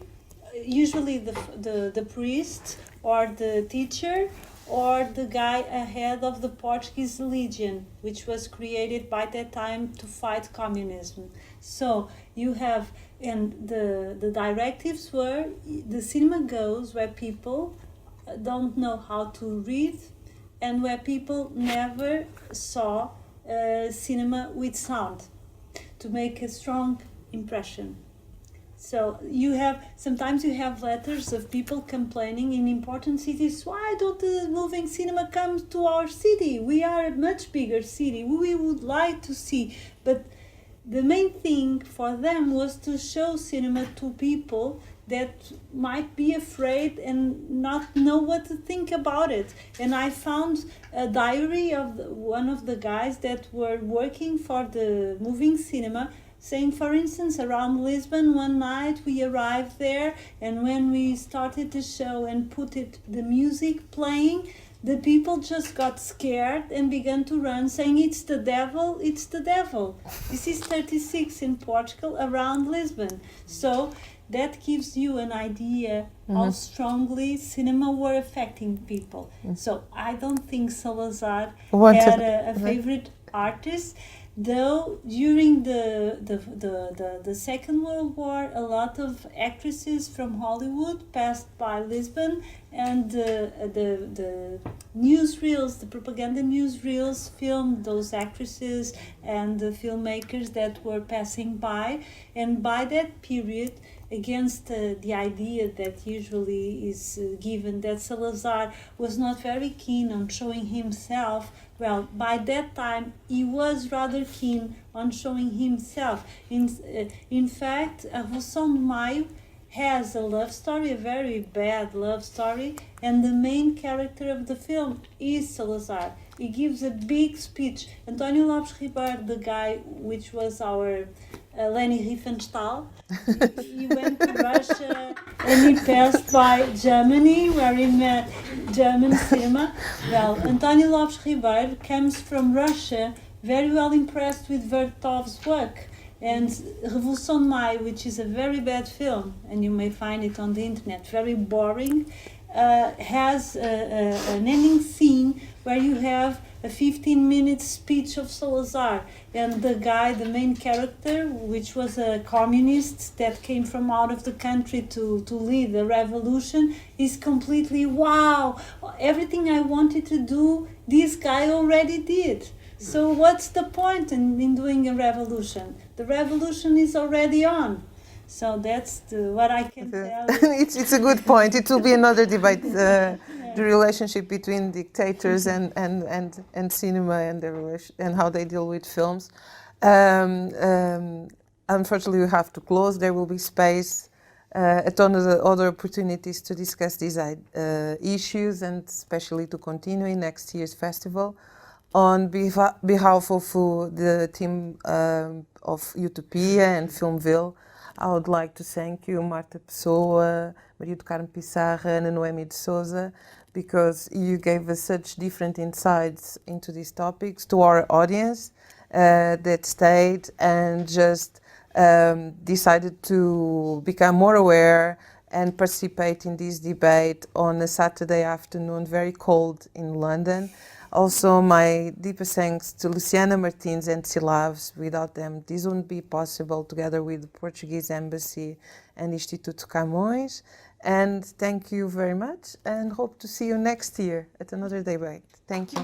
usually the priest or the teacher or the guy ahead of the Portuguese Legion, which was created by that time to fight communism. So you have, and the directives were, the cinema goes where people don't know how to read and where people never saw cinema with sound, to make a strong impression. So sometimes you have letters of people complaining in important cities, why don't the moving cinema come to our city? We are a much bigger city, we would like to see. But the main thing for them was to show cinema to people that might be afraid and not know what to think about it. And I found a diary of one of the guys that were working for the moving cinema, saying, for instance, around Lisbon one night we arrived there, and when we started the show and put the music playing, the people just got scared and began to run, saying, "It's the devil, it's the devil." This is 36 in Portugal, around Lisbon. So that gives you an idea how strongly cinema were affecting people. So I don't think Salazar had a favorite artist. Though during the Second World War, a lot of actresses from Hollywood passed by Lisbon, and the newsreels, the propaganda newsreels, filmed those actresses and the filmmakers that were passing by. And by that period, against the idea that usually is given that Salazar was not very keen on showing himself, well, by that time he was rather keen on showing himself. In fact, A Revolução de Maio has a love story, a very bad love story, and the main character of the film is Salazar. He gives a big speech. António Lopes Ribeiro, the guy which was our Leni Riefenstahl, he went to Russia and he passed by Germany, where he met German cinema. Well, António Lopes Ribeiro comes from Russia, very well impressed with Vertov's work. And Revolução de Maio, which is a very bad film, and you may find it on the internet, very boring, has an ending scene where you have a 15-minute speech of Salazar, and the guy, the main character, which was a communist that came from out of the country to lead the revolution, is completely, wow, everything I wanted to do, this guy already did. So what's the point in doing a revolution? The revolution is already on. So that's what I can tell. It's a good point. It will be another debate, the relationship between dictators and cinema and and how they deal with films. Unfortunately, we have to close. There will be space, a ton of other opportunities to discuss these issues, and especially to continue in next year's festival. On behalf of the team of Utopia and Filmville, I would like to thank you, Marta Pessoa, Carmo Piçarra, Ana Naomi de Sousa, because you gave us such different insights into these topics to our audience that stayed and just decided to become more aware and participate in this debate on a Saturday afternoon, very cold in London. Also, my deepest thanks to Luciana Martins and Silavs. Without them, this wouldn't be possible, together with the Portuguese Embassy and Instituto Camões. And thank you very much, and hope to see you next year at another debate. Thank you.